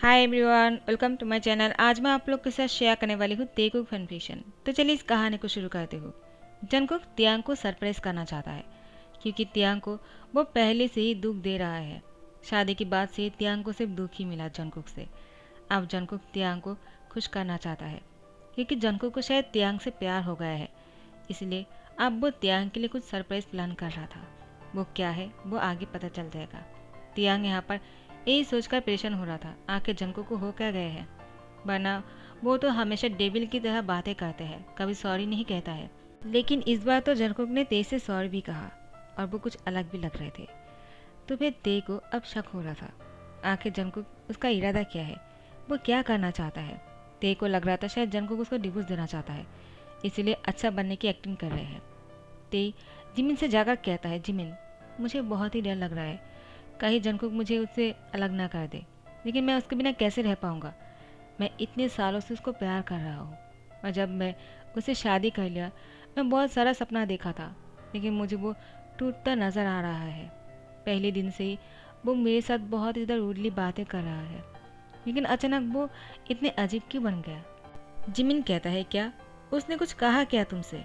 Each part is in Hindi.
Hi everyone, welcome to my channel. आज मैं आप लोग के साथ शेयर करने वाली हूँ तेकुक फैनफिक्शन। तो चलिए इस कहानी को शुरू करते हो। जंगकुक तियांग को सरप्राइज करना चाहता है क्योंकि तियांग को वो पहले से ही दुख दे रहा है। शादी के बाद से तियांग को सिर्फ दुख ही मिला जंगकुक से। अब जंगकुक तियांग को खुश करना चाहता है क्योंकि जंगकुक को शायद तियांग से प्यार हो गया है, इसलिए अब वो तियांग के लिए कुछ सरप्राइज प्लान कर रहा था। वो क्या है वो आगे पता चल जाएगा। तियांग यहाँ पर यही सोचकर परेशान हो रहा था, आखिर जंगकुक को हो क्या गए हैं। वरना वो तो हमेशा डेविल की तरह बातें करते हैं, कभी सॉरी नहीं कहता है। लेकिन इस बार तो जंगकुक ने तेज से सॉरी भी कहा और वो कुछ अलग भी लग रहे थे। तो फिर ते को अब शक हो रहा था, आखिर जंगकुक उसका इरादा क्या है, वो क्या करना चाहता है। ते को लग रहा था शायद जंगकुक उसको डिवोर्स देना चाहता है, इसीलिए अच्छा बनने की एक्टिंग कर रहे हैं। ते जिमिन से जाकर कहता है, जिमिन मुझे बहुत ही डर लग रहा है, कहीं जंगकुक मुझे उससे अलग ना कर दे। लेकिन मैं उसके बिना कैसे रह पाऊँगा। मैं इतने सालों से उसको प्यार कर रहा हूँ और जब मैं उससे शादी कर लिया, मैं बहुत सारा सपना देखा था, लेकिन मुझे वो टूटता नज़र आ रहा है। पहले दिन से ही वो मेरे साथ बहुत इधर रूडली बातें कर रहा है, लेकिन अचानक वो इतने अजीब क्यों बन गया। जिमिन कहता है, क्या उसने कुछ कहा क्या तुमसे?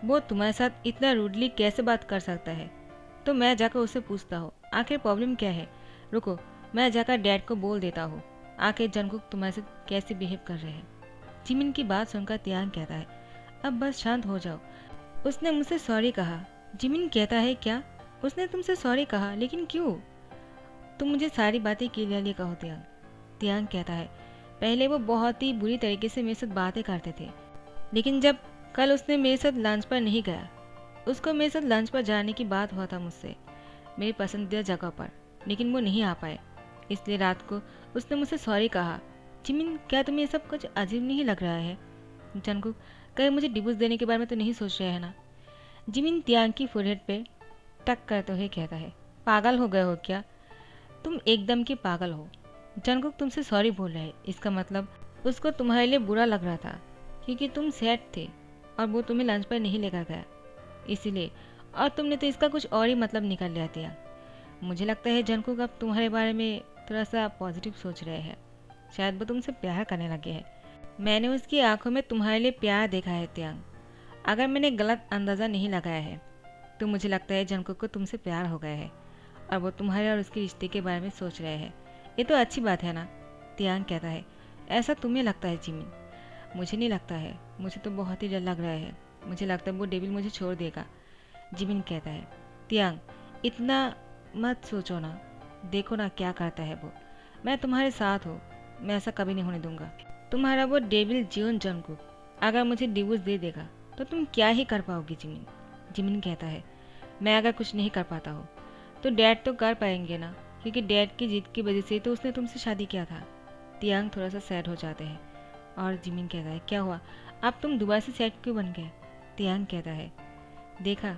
वो तुम्हारे साथ इतना रूडली कैसे बात कर सकता है? तो मैं जाकर उससे पूछता हूँ आखिर प्रॉब्लम क्या है। रुको, मैं जाकर डैड को बोल देता हूँ आखिर जंगकुक तुम्हारे साथ कैसे बिहेव कर रहे हैं। जिमिन की बात सुनकर तियांग कहता है, अब बस शांत हो जाओ, उसने मुझसे सॉरी कहा। जिमिन कहता है, क्या उसने तुमसे सॉरी कहा, लेकिन क्यों? तुम मुझे सारी बातें क्लियरली कहो तियांग। तियांग कहता है, पहले वो बहुत ही बुरी तरीके से मेरे साथ बातें करते थे, लेकिन जब कल उसने मेरे साथ लंच पर नहीं गया, उसको मेरे साथ लंच पर जाने की बात हुआ था मुझसे, मेरी पसंदीदा जगह पर, लेकिन वो नहीं आ पाए, इसलिए रात को उसने मुझसे सॉरी कहा। जिमिन, क्या तुम्हें ये सब कुछ अजीब नहीं लग रहा है? जंगकुक, कहीं मुझे डिवोर्स देने के बारे में तो नहीं सोच रहे हैं ना? जिमिन तियांग की फोरहेड पे टक करते हुए कहता है, पागल हो गए हो क्या? तुम एकदम की पागल हो। जंगकुक तुमसे सॉरी बोल रहा है, इसका मतलब उसको तुम्हारे लिए बुरा लग रहा था क्योंकि तुम सैड थे और वो तुम्हें लंच पर नहीं लेकर गया, इसीलिए। और तुमने तो इसका कुछ और ही मतलब निकाल लिया था। मुझे लगता है जंगकुक अब तुम्हारे बारे में थोड़ा सा पॉजिटिव सोच रहे हैं, शायद वो तुमसे प्यार करने लगे हैं। मैंने उसकी आंखों में तुम्हारे लिए प्यार देखा है तियांग। अगर मैंने गलत अंदाज़ा नहीं लगाया है तो मुझे लगता है जंगकुक को तुमसे प्यार हो गया है और वो तुम्हारे और उसके रिश्ते के बारे में सोच रहे हैं। ये तो अच्छी बात है ना? तियांग कहता है, ऐसा तुम्हें लगता है जिमिन, मुझे नहीं लगता है, मुझे तो बहुत ही डर लग रहा है, मुझे लगता है वो डेविल मुझे छोड़ देगा। जिमिन कहता है, तियांग इतना मत सोचो ना, देखो ना क्या करता है वो। मैं तुम्हारे साथ हूँ, मैं ऐसा कभी नहीं होने दूंगा। तुम्हारा वो डेविल जियोन जंगकुक अगर मुझे डिवोर्स दे देगा तो तुम क्या ही कर पाओगी जिमिन? जिमिन कहता है, मैं अगर कुछ नहीं कर पाता हूँ तो डैड तो कर पाएंगे ना, क्योंकि डैड की जिद की वजह से तो उसने तुमसे शादी किया था। तियांग थोड़ा सा सैड हो जाते हैं और जिमिन कहता है, क्या हुआ, अब तुम दोबारा से सैड क्यों बन गए? तियांग कहता है, देखा,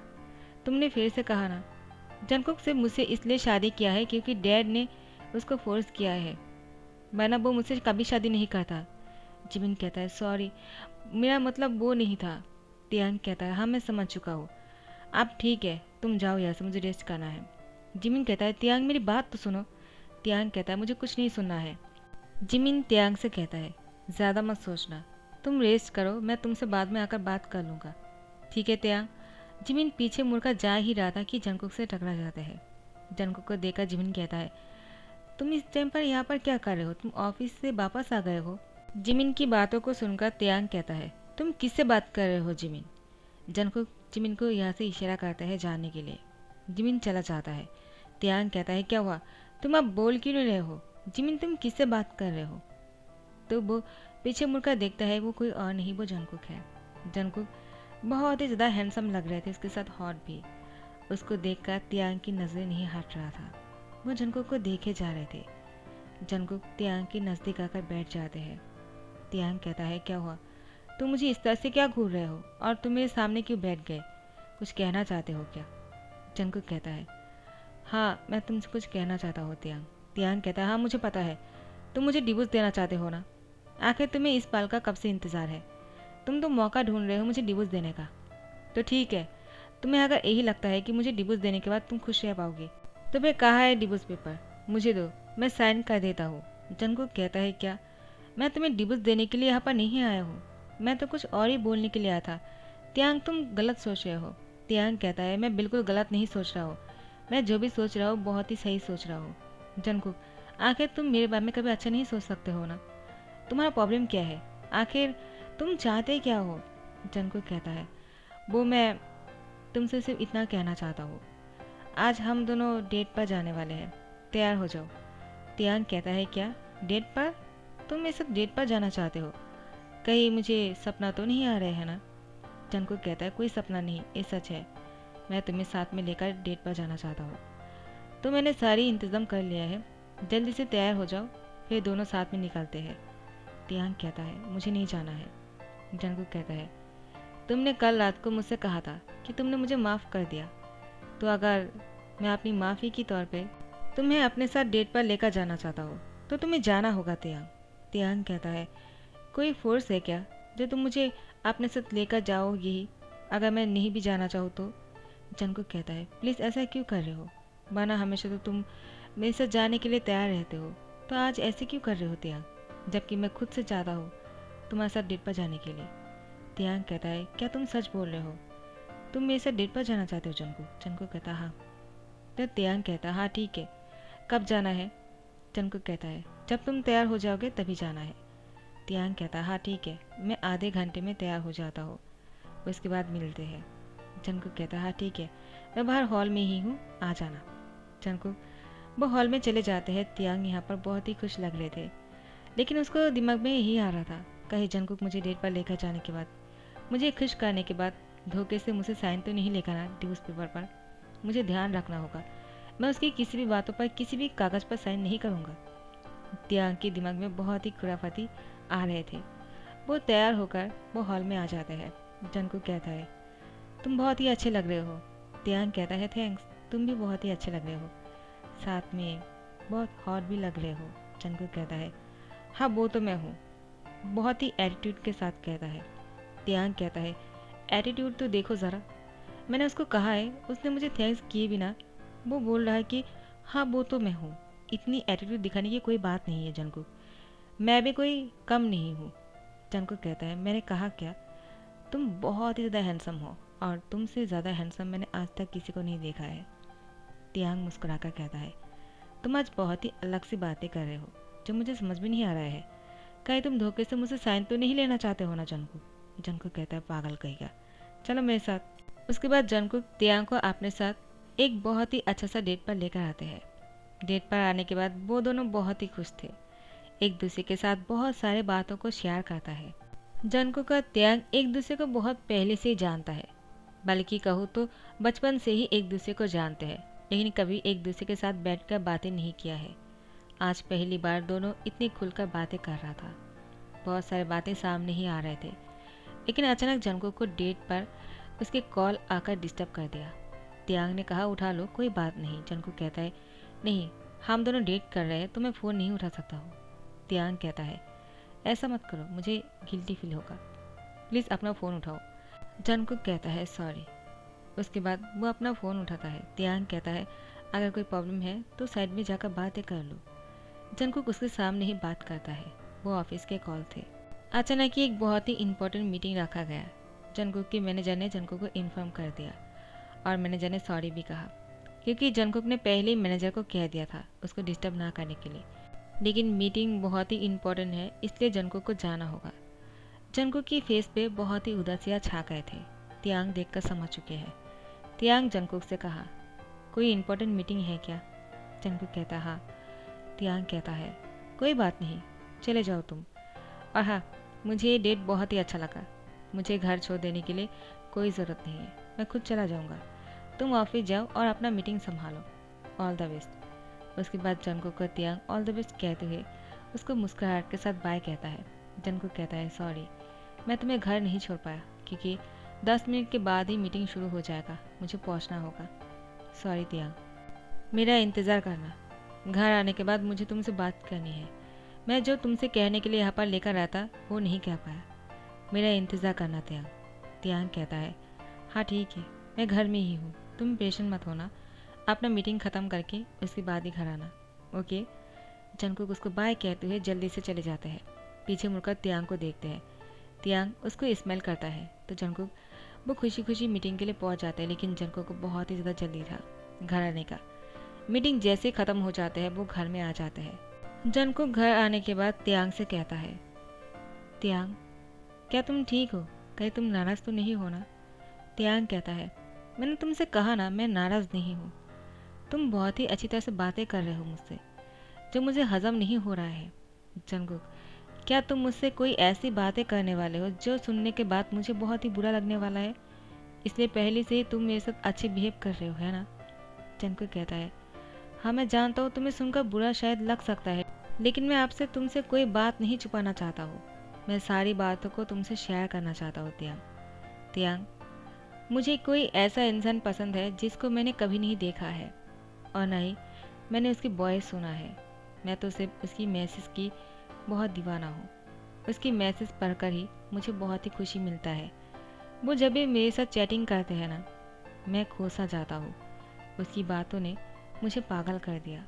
तुमने फिर से कहा ना, जंगकुक से मुझसे इसलिए शादी किया है क्योंकि डैड ने उसको फोर्स किया है, वरना वो मुझसे कभी शादी नहीं करता। जिमिन कहता है, सॉरी, मेरा मतलब वो नहीं था। तियांग कहता है, हाँ मैं समझ चुका हूँ, आप ठीक है, तुम जाओ यहाँ से, मुझे रेस्ट करना है। जिमिन कहता है, तियांग मेरी बात तो सुनो। तियांग कहता है, मुझे कुछ नहीं सुनना है। जिमिन तियांग से कहता है, ज़्यादा मत सोचना, तुम रेस्ट करो, मैं तुमसे बाद में आकर बात कर लूँगा। ठीक है तियांग। जिमिन पीछे मुड़कर जा ही रहा था कि जंगकुक से टकरा जाते हैं। जंगकुक को देखकर जिमिन कहता है, तुम इस टाइम पर यहाँ पर क्या कर रहे हो, तुम ऑफिस से वापस आ गए हो? जिमिन की बातों को सुनकर तियांग कहता है, तुम किससे बात कर रहे हो जिमिन? जंगकुक जिमिन को यहाँ से इशारा करता है जाने के लिए। जिमिन चला जाता है। तियांग कहता है, क्या हुआ, तुम अब बोल क्यों नहीं रहे हो? जिमिन तुम किससे बात कर रहे हो? तो वो पीछे मुड़कर देखता है, वो कोई और नहीं, वो जंगकुक है। जंगकुक बहुत ही ज़्यादा हैंडसम लग रहे थे, उसके साथ हॉट भी। उसको देखकर तियांग की नज़रें नहीं हट रहा था, वो जंगकुक को देखे जा रहे थे। जंगकुक तियांग के नज़दीक आकर बैठ जाते हैं। तियांग कहता है, क्या हुआ, तुम मुझे इस तरह से क्या घूर रहे हो और तुम मेरे सामने क्यों बैठ गए, कुछ कहना चाहते हो क्या? जंगकुक कहता है, हाँ मैं तुमसे कुछ कहना चाहता हूँ तियांग। तियांग कहता है, हाँ मुझे पता है, तुम मुझे डिवोर्स देना चाहते हो ना? आखिर तुम्हें इस पल का कब से इंतज़ार है, तुम तो मौका ढूंढ रहे हो मुझे डिवोर्स देने का। तो ठीक है, तुम्हें अगर यही लगता है कि मुझे डिवोर्स देने के बाद तुम खुश रह पाओगे तो फिर कहाँ है डिवोर्स पेपर, मुझे दो, मैं साइन कर देता हूँ। जंगकुक कहता है क्या? मैं तुम्हें डिवोर्स देने के लिए यहाँ पर नहीं आया हूँ, मैं तो कुछ और ही बोलने के लिए आया था। तियांग तुम गलत सोच रहे हो। तियांग कहता है मैं बिल्कुल गलत नहीं सोच रहा हूँ, मैं जो भी सोच रहा हूँ बहुत ही सही सोच रहा हूँ। जंगकुक आखिर तुम मेरे बारे में कभी अच्छा नहीं सोच सकते हो ना? तुम्हारा प्रॉब्लम क्या है? आखिर तुम चाहते क्या हो? जंगकुक कहता है वो मैं तुमसे सिर्फ इतना कहना चाहता हूँ, आज हम दोनों डेट पर जाने वाले हैं, तैयार हो जाओ। तियांग कहता है क्या? डेट पर? तुम इस डेट पर जाना चाहते हो? कहीं मुझे सपना तो नहीं आ रहे है ना? जंगकुक कहता है कोई सपना नहीं, ये सच है, मैं तुम्हें साथ में लेकर डेट पर जाना चाहता हूँ। तो मैंने सारी इंतज़ाम कर लिया है, जल्दी से तैयार हो जाओ, फिर दोनों साथ में निकलते हैं। तियांग कहता है मुझे नहीं जाना है। जंगकुक कहता है तुमने कल रात को मुझसे कहा था कि तुमने मुझे माफ़ कर दिया, तो अगर मैं अपनी माफ़ी के तौर पे तुम्हें अपने साथ डेट पर लेकर जाना चाहता हूँ तो तुम्हें जाना होगा। तियांग तियांग कहता है कोई फोर्स है क्या जो तुम मुझे अपने साथ लेकर जाओगी ही, अगर मैं नहीं भी जाना चाहूँ तो? जंगकुक कहता है प्लीज़ ऐसा क्यों कर रहे हो, माना हमेशा तो तुम मेरे साथ जाने के लिए तैयार रहते हो, तो आज ऐसे क्यों कर रहे हो तियांग, जबकि मैं खुद से चाहता हूँ तुम्हारे साथ डेट पर जाने के लिए। तियांग कहता है क्या तुम सच बोल रहे हो, तुम मेरे साथ डेट पर जाना चाहते हो? जंगकुक जंगकुक कहता है हाँ। तो तियांग कहता है हाँ ठीक है, कब जाना है? जंगकुक कहता है जब तुम तैयार हो जाओगे तभी जाना है। तियांग कहता है हाँ ठीक है, मैं आधे घंटे में तैयार हो जाता हूँ, उसके बाद मिलते हैं। जंगकुक कहता है हाँ ठीक है, मैं बाहर हॉल में ही हूँ, आ जाना। जंगकुक वो हॉल में चले जाते हैं। तियांग यहाँ पर बहुत ही खुश लग रहे थे, लेकिन उसको दिमाग में यही आ रहा था कहीं जंगकुक मुझे डेट पर लेकर जाने के बाद, मुझे खुश करने के बाद धोखे से मुझे साइन तो नहीं लेकर आना डिवोर्स पेपर पर। मुझे ध्यान रखना होगा, मैं उसकी किसी भी बातों पर किसी भी कागज़ पर साइन नहीं करूँगा। तियांग के दिमाग में बहुत ही खुराफाती आ रहे थे। वो तैयार होकर वो हॉल में आ जाता है। जंगकुक कहता है तुम बहुत ही अच्छे लग रहे हो। तियांग कहता है थैंक्स, तुम भी बहुत ही अच्छे लग रहे हो, साथ में बहुत हॉट भी लग रहे हो। जंगकुक कहता है हाँ वो तो मैं हूँ, बहुत ही एटीट्यूड के साथ कहता है। तियांग कहता है एटीट्यूड तो देखो ज़रा, मैंने उसको कहा है, उसने मुझे थैंक्स किए बिना वो बोल रहा है कि हाँ वो तो मैं हूँ। इतनी एटीट्यूड दिखाने की कोई बात नहीं है जंगकुक, मैं भी कोई कम नहीं हूँ। जंगकुक कहता है मैंने कहा क्या, तुम बहुत ही ज़्यादा हैंडसम हो, और तुमसे ज़्यादा हैंडसम मैंने आज तक किसी को नहीं देखा है। तियांग मुस्कुराकर कहता है तुम आज बहुत ही अलग सी बातें कर रहे हो जो मुझे समझ में नहीं आ रहा है, कहीं तुम धोखे से मुझसे साइन तो नहीं लेना चाहते हो ना? जंगकुक जंगकुक कहता है पागल कहेगा, चलो मेरे साथ। उसके बाद जंगकुक तियांग को अपने साथ एक बहुत ही अच्छा सा डेट पर लेकर आते हैं। डेट पर आने के बाद वो दोनों बहुत ही खुश थे, एक दूसरे के साथ बहुत सारे बातों को शेयर करता है। जंगकुक और तियांग एक दूसरे को बहुत पहले से ही जानता है, बल्कि कहूँ तो बचपन से ही एक दूसरे को जानते हैं, लेकिन कभी एक दूसरे के साथ बैठकर बातें नहीं किया है। आज पहली बार दोनों इतनी खुलकर बातें कर रहा था, बहुत सारी बातें सामने ही आ रहे थे, लेकिन अचानक जंगकुक को डेट पर उसके कॉल आकर डिस्टर्ब कर दिया। तियांग ने कहा उठा लो, कोई बात नहीं। जंगकुक कहता है नहीं, हम दोनों डेट कर रहे हैं तो मैं फ़ोन नहीं उठा सकता हूँ। तियांग कहता है ऐसा मत करो, मुझे गिल्टी फील होगा, प्लीज़ अपना फ़ोन उठाओ। जंगकुक कहता है सॉरी। उसके बाद वो अपना फ़ोन उठाता है। तियांग कहता है अगर कोई प्रॉब्लम है तो साइड में जाकर बातें कर लो। जंगकुक उसके सामने ही बात करता है, वो ऑफिस के कॉल थे। अचानक ही एक बहुत ही इम्पोर्टेंट मीटिंग रखा गया। जंगकुक की मैनेजर ने जंगकुक को इन्फॉर्म कर दिया, और मैनेजर ने सॉरी भी कहा, क्योंकि जंगकुक ने पहले ही मैनेजर को कह दिया था उसको डिस्टर्ब ना करने के लिए, लेकिन मीटिंग बहुत ही इम्पोर्टेंट है इसलिए जंगकुक को जाना होगा। जंगकुक की फेस पे बहुत ही उदासियाँ छा गए थे। तियांग देखकर समझ चुके हैं। तियांग जंगकुक से कहा कोई इम्पोर्टेंट मीटिंग है क्या? जंगकुक कहता हाँ। तियांग कहता है कोई बात नहीं, चले जाओ तुम, और हाँ मुझे ये डेट बहुत ही अच्छा लगा, मुझे घर छोड़ देने के लिए कोई ज़रूरत नहीं है, मैं खुद चला जाऊँगा, तुम ऑफिस जाओ और अपना मीटिंग संभालो, ऑल द बेस्ट। उसके बाद जंगकुक को तियांग ऑल द बेस्ट कहते हुए उसको मुस्कुराहट के साथ बाय कहता है। जंगकुक कहता है सॉरी, मैं तुम्हें घर नहीं छोड़ पाया, क्योंकि 10 मिनट के बाद ही मीटिंग शुरू हो जाएगा, मुझे पहुंचना होगा। सॉरी तियांग, मेरा इंतज़ार करना, घर आने के बाद मुझे तुमसे बात करनी है। मैं जो तुमसे कहने के लिए यहाँ पर लेकर आया था वो नहीं कह पाया, मेरा इंतज़ार करना तियांग। तियांग कहता है हाँ ठीक है, मैं घर में ही हूँ, तुम पेशेंट मत होना, अपना मीटिंग ख़त्म करके उसके बाद ही घर आना, ओके? जंगकुक उसको बाय कहते हुए जल्दी से चले जाते हैं। पीछे मुड़कर तियांग को देखते हैं। तियांग उसको स्मेल करता है तो जंगकुक वो खुशी खुशी मीटिंग के लिए पहुंच जाते हैं, लेकिन जंगकुक को बहुत ही ज़्यादा जल्दी था घर आने का। मीटिंग जैसे ख़त्म हो जाते हैं वो घर में आ जाते हैं। जंगकुक घर आने के बाद तियांग से कहता है, तियांग क्या तुम ठीक हो? कहीं तुम नाराज़ तो नहीं हो ना? तियांग कहता है, मैंने तुमसे कहा ना मैं नाराज़ नहीं हूँ। तुम बहुत ही अच्छी तरह से बातें कर रहे हो मुझसे, जो मुझे हजम नहीं हो रहा है। जंगकुक, क्या तुम मुझसे कोई ऐसी बातें करने वाले हो जो सुनने के बाद मुझे बहुत ही बुरा लगने वाला है? इसलिए पहले से ही तुम मेरे साथ अच्छे बिहेव कर रहे हो, है ना? जंगकुक कहता है, हाँ मैं जानता हूँ तुम्हें सुनकर बुरा शायद लग सकता है, लेकिन मैं आपसे तुमसे कोई बात नहीं छुपाना चाहता हूँ। मैं सारी बातों को तुमसे शेयर करना चाहता हूँ तियांग। तियांग, मुझे कोई ऐसा इंसान पसंद है जिसको मैंने कभी नहीं देखा है और न ही मैंने उसकी वॉइस सुना है। मैं तो सिर्फ उसकी मैसेज की बहुत दीवाना हूँ। उसकी मैसेज पढ़कर ही मुझे बहुत ही खुशी मिलता है। वो जब भी मेरे साथ चैटिंग करते हैं ना, मैं खो सा जाता हूँ। उसकी बातों ने मुझे पागल कर दिया।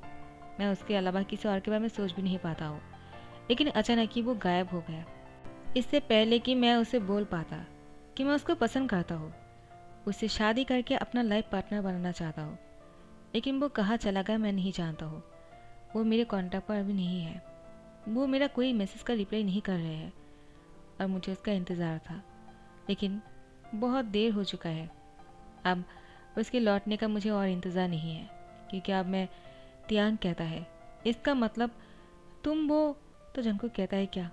मैं उसके अलावा किसी और के बारे में सोच भी नहीं पाता हूँ। लेकिन अचानक ही वो गायब हो गया। इससे पहले कि मैं उसे बोल पाता कि मैं उसको पसंद करता हूँ, उससे शादी करके अपना लाइफ पार्टनर बनाना चाहता हूँ। लेकिन वो कहाँ चला गया मैं नहीं जानता हूँ। वो मेरे कॉन्टैक्ट पर अभी नहीं है। वो मेरा कोई मैसेज का रिप्लाई नहीं कर रहे हैं और मुझे उसका इंतज़ार था, लेकिन बहुत देर हो चुका है। अब उसके लौटने का मुझे और इंतज़ार नहीं है, क्योंकि अब मैं तियांग कहता है, इसका मतलब तुम वो। तो जंगकुक कहता है, क्या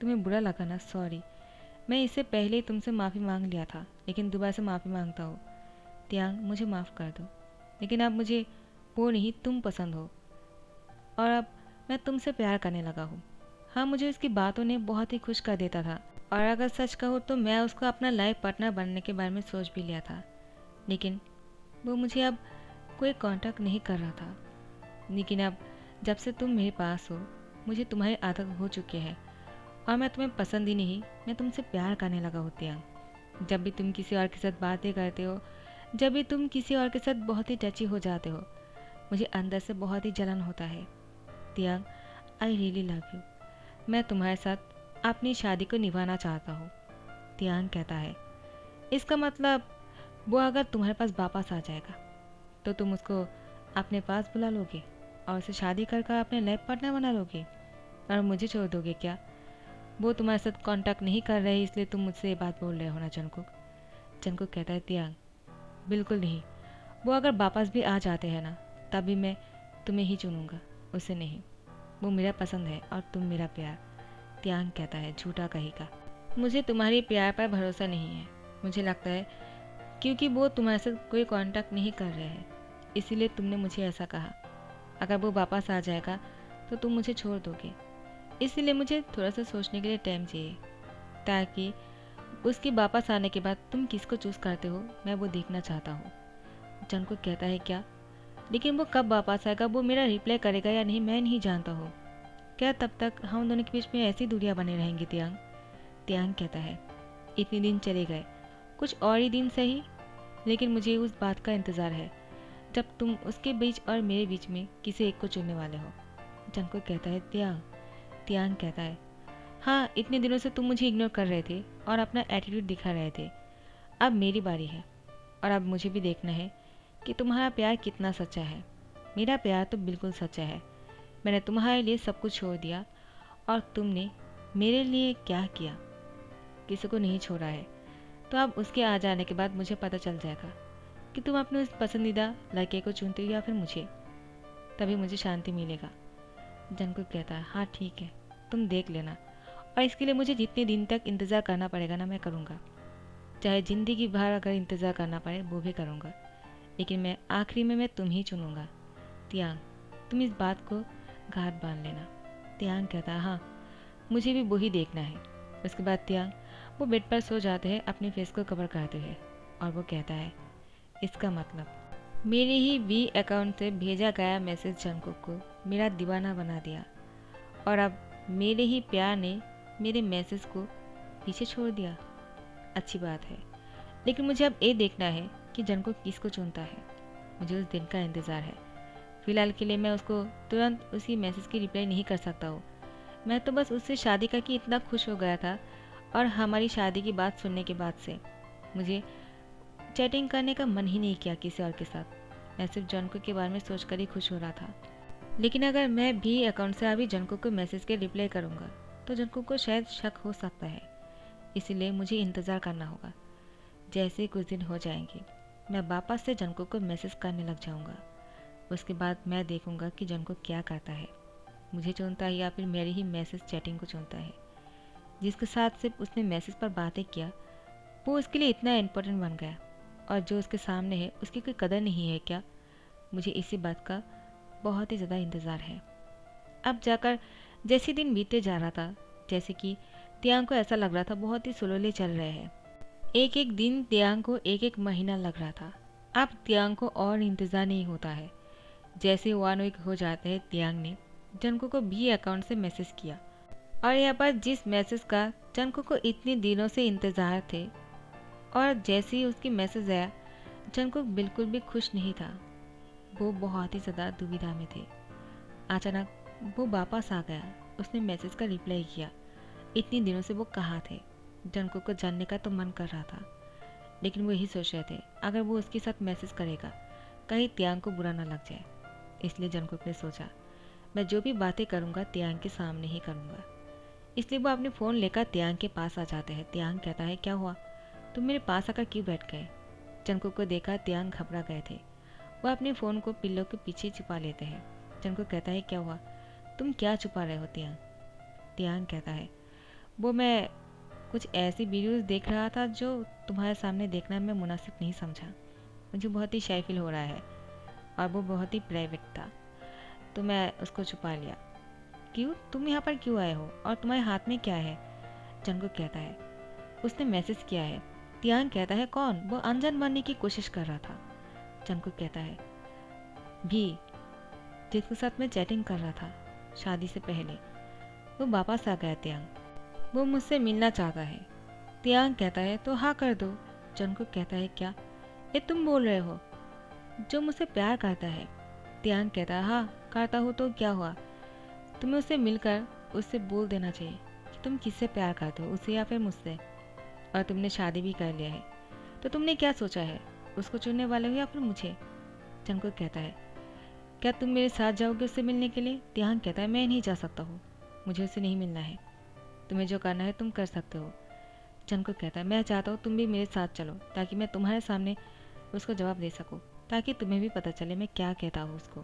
तुम्हें बुरा लगा ना? सॉरी, मैं इससे पहले ही तुमसे माफ़ी मांग लिया था, लेकिन दोबारा से माफ़ी मांगता हूँ। तियांग, मुझे माफ़ कर दो, लेकिन अब मुझे वो नहीं तुम पसंद हो और अब मैं तुमसे प्यार करने लगा हूँ। हाँ, मुझे उसकी बातों ने बहुत ही खुश कर देता था और अगर सच कहूँ तो मैं उसको अपना लाइफ पार्टनर बनने के बारे में सोच भी लिया था, लेकिन वो मुझे अब कोई कांटेक्ट नहीं कर रहा था। लेकिन अब जब से तुम मेरे पास हो, मुझे तुम्हारी आदत हो चुकी है और मैं तुम्हें पसंद ही नहीं, मैं तुमसे प्यार करने लगा हूँ तियांग। जब भी तुम किसी और के साथ बातें करते हो, जब भी तुम किसी और के साथ बहुत ही टची हो जाते हो, मुझे अंदर से बहुत ही जलन होता है। तियांग, आई रियली लव यू। मैं तुम्हारे साथ अपनी शादी को निभाना चाहता हूँ। तियांग कहता है, इसका मतलब वो अगर तुम्हारे पास वापस आ जाएगा तो तुम उसको अपने पास बुला लोगे और उसे शादी कर कर अपने लाइफ पार्टनर बना लोगे और मुझे छोड़ दोगे क्या? वो तुम्हारे साथ कांटेक्ट नहीं कर रहे इसलिए तुम मुझसे ये बात बोल रहे हो ना जंगकुक? जंगकुक कहता है, तियांग बिल्कुल नहीं। वो अगर वापस भी आ जाते हैं ना, तभी मैं तुम्हें ही चुनूंगा, उसे नहीं। वो मेरा पसंद है और तुम मेरा प्यार। तियांग कहता है, झूठा कहीं का। मुझे तुम्हारे प्यार पर भरोसा नहीं है। मुझे लगता है क्योंकि वो तुम्हारे साथ कोई कांटेक्ट नहीं कर रहे हैं, इसीलिए तुमने मुझे ऐसा कहा। अगर वो वापस आ जाएगा तो तुम मुझे छोड़ दोगे, इसीलिए मुझे थोड़ा सा सोचने के लिए टाइम चाहिए, ताकि उसके वापस आने के बाद तुम किसको चूज़ करते हो मैं वो देखना चाहता हूँ। जंगकुक कहता है, क्या? लेकिन वो कब वापस आएगा, वो मेरा रिप्लाई करेगा या नहीं, मैं नहीं जानता हूँ। क्या तब तक हम दोनों के बीच में ऐसी दूरियां बने रहेंगी तियांग? तियांग कहता है, इतने दिन चले गए, कुछ और ही दिन सही, लेकिन मुझे उस बात का इंतज़ार है जब तुम उसके बीच और मेरे बीच में किसी एक को चुनने वाले हो। जंगकुक कहता है, तियांग। तियांग कहता है, हाँ, इतने दिनों से तुम मुझे इग्नोर कर रहे थे और अपना एटीट्यूड दिखा रहे थे। अब मेरी बारी है और अब मुझे भी देखना है कि तुम्हारा प्यार कितना सच्चा है। मेरा प्यार तो बिल्कुल सच्चा है। मैंने तुम्हारे लिए सब कुछ छोड़ दिया और तुमने मेरे लिए क्या किया? किसी को नहीं छोड़ा है। तो अब उसके आ जाने के बाद मुझे पता चल जाएगा कि तुम अपने उस पसंदीदा लड़के को चुनते हो या फिर मुझे। तभी मुझे शांति मिलेगा। जंगकुक कहता है, हाँ ठीक है, तुम देख लेना, और इसके लिए मुझे जितने दिन तक इंतज़ार करना पड़ेगा ना मैं करूँगा। चाहे ज़िंदगी भर अगर इंतज़ार करना पड़े वो भी करूँगा, लेकिन मैं आखिरी में मैं तुम ही चुनूँगा। तियांग, तुम इस बात को घात बांध लेना। तियांग कहता है, हाँ, मुझे भी वही देखना है। उसके बाद तियांग वो बेड पर सो जाते हैं अपने फेस को कवर करते हुए, और वो कहता है, इसका मतलब मेरे ही वी अकाउंट से भेजा गया मैसेज जंगकुक को मेरा दीवाना बना दिया और अब मेरे ही प्यार ने मेरे मैसेज को पीछे छोड़ दिया। अच्छी बात है, लेकिन मुझे अब ये देखना है कि जंगकुक किसको चुनता है। मुझे उस दिन का इंतज़ार है फ़िलहाल के लिए मैं उसको तुरंत उसी मैसेज की रिप्लाई नहीं कर सकता हूँ। मैं तो बस उससे शादी करके इतना खुश हो गया था, और हमारी शादी की बात सुनने के बाद से मुझे चैटिंग करने का मन ही नहीं किया किसी और के साथ। मैं सिर्फ जंको के बारे में सोचकर ही खुश हो रहा था। लेकिन अगर मैं भी अकाउंट से अभी जंको को मैसेज के रिप्लाई करूँगा तो जंको को शायद शक हो सकता है, इसलिए मुझे इंतज़ार करना होगा। जैसे ही कुछ दिन हो जाएंगे मैं वापस से जंको को मैसेज करने लग जाऊँगा। उसके बाद मैं देखूँगा कि जंको क्या करता है, मुझे चुनता है या फिर मेरी ही मैसेज चैटिंग को चुनता है। जिसके साथ सिर्फ उसने मैसेज पर बातें किया वो उसके लिए इतना इम्पोर्टेंट बन गया, और जो उसके सामने है उसकी कोई कदर नहीं है क्या? मुझे इसी बात का बहुत ही ज़्यादा इंतज़ार है। अब जाकर जैसे दिन बीते जा रहा था, जैसे कि तियांग को ऐसा लग रहा था बहुत ही स्लोली चल रहे हैं। एक एक दिन तियांग को एक एक महीना लग रहा था। अब तियांग को और इंतज़ार नहीं होता है। जैसे 1 वीक हो जाते हैं, तियांग ने जंको को भी अकाउंट से मैसेज किया, और यहाँ पर जिस मैसेज का जंको को इतने दिनों से इंतज़ार थे, और जैसे ही उसकी मैसेज आया जंको बिल्कुल भी खुश नहीं था। वो बहुत ही ज़्यादा दुविधा में थे। अचानक वो वापस आ गया। उसने मैसेज का रिप्लाई किया। इतनी दिनों से वो कहाँ थे? जंको को जानने का तो मन कर रहा था, लेकिन वो यही सोच रहे थे अगर वो उसके साथ मैसेज करेगा कहीं तियांग को बुरा ना लग जाए। इसलिए जंकुक ने सोचा मैं जो भी बातें करूँगा तियांग के सामने ही करूँगा। इसलिए वो अपने फ़ोन लेकर तियांग के पास आ जाते हैं। तियांग कहता है क्या हुआ, तुम मेरे पास आकर क्यों बैठ गए? जंकुक को देखा तियांग घबरा गए थे। वो अपने फ़ोन को पिल्लों के पीछे छुपा लेते हैं। जंकुक कहता है क्या हुआ, तुम क्या छुपा रहे हो तियांग? तियांग कहता है वो मैं कुछ ऐसी वीडियोस देख रहा था जो तुम्हारे सामने देखना मैं मुनासिब नहीं समझा। मुझे बहुत ही शाय फील हो रहा है, और वो बहुत ही प्राइवेट था, तो मैं उसको छुपा लिया। क्यों, तुम यहाँ पर क्यों आए हो, और तुम्हारे हाथ में क्या है? जंकुक कहता है उसने मैसेज किया है। तियांग कहता है कौन? वो अनजान बनने की कोशिश कर रहा था। जंकुक कहता है भी, जिसके साथ मैं चैटिंग कर रहा था शादी से पहले, वो वापस आ गया तियांग, वो मुझसे मिलना चाहता है। तियांग कहता है तो हाँ कर दो। जंकुक कहता है क्या ये तुम बोल रहे हो, जो मुझसे प्यार करता है? तियांग कहता है हाँ करता हूँ तो क्या हुआ, तुम्हें उससे मिलकर उससे बोल देना चाहिए कि तुम किससे प्यार करते हो, उससे या फिर मुझसे। और तुमने शादी भी कर लिया है, तो तुमने क्या सोचा है, उसको चुनने वाले हो या फिर मुझे? जंकुक कहता है क्या तुम मेरे साथ जाओगे उससे मिलने के लिए? तियांग कहता है मैं नहीं जा सकता हूँ, मुझे उससे नहीं मिलना है। तुम्हें जो करना है तुम कर सकते हो। जंकुक कहता है मैं चाहता हूँ तुम भी मेरे साथ चलो, ताकि मैं तुम्हारे सामने उसको जवाब दे सकूँ, ताकि तुम्हें भी पता चले मैं क्या कहता हूँ उसको।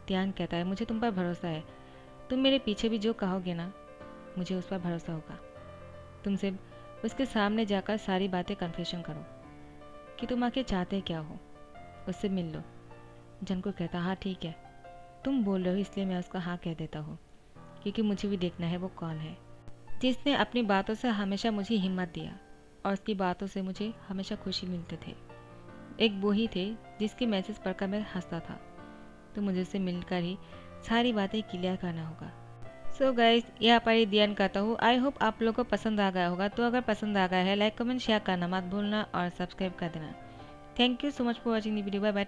तियांग कहता है मुझे तुम पर भरोसा है, तुम मेरे पीछे भी जो कहोगे ना मुझे उस पर भरोसा होगा। तुम सिर्फ उसके सामने जाकर सारी बातें कन्फेशन करो कि तुम आके चाहते क्या हो, उससे मिल लो। जंकुक कहता हाँ ठीक है, तुम बोल रहे हो इसलिए मैं उसका हाँ कह देता हूँ, क्योंकि मुझे भी देखना है वो कौन है जिसने अपनी बातों से हमेशा मुझे हिम्मत दिया, और उसकी बातों से मुझे हमेशा खुशी मिलते थे। एक वो ही थे जिसके मैसेज पढ़कर मैं हंसता था, तो मुझे उससे मिलकर ही सारी बातें क्लियर करना होगा। सो गाइस, यहाँ पर ही ध्यान करता हूँ। आई होप आप लोगों को पसंद आ गया होगा। तो अगर पसंद आ गया है लाइक कमेंट शेयर करना मत भूलना और सब्सक्राइब कर देना। Thank you so much for watching the video. Bye bye.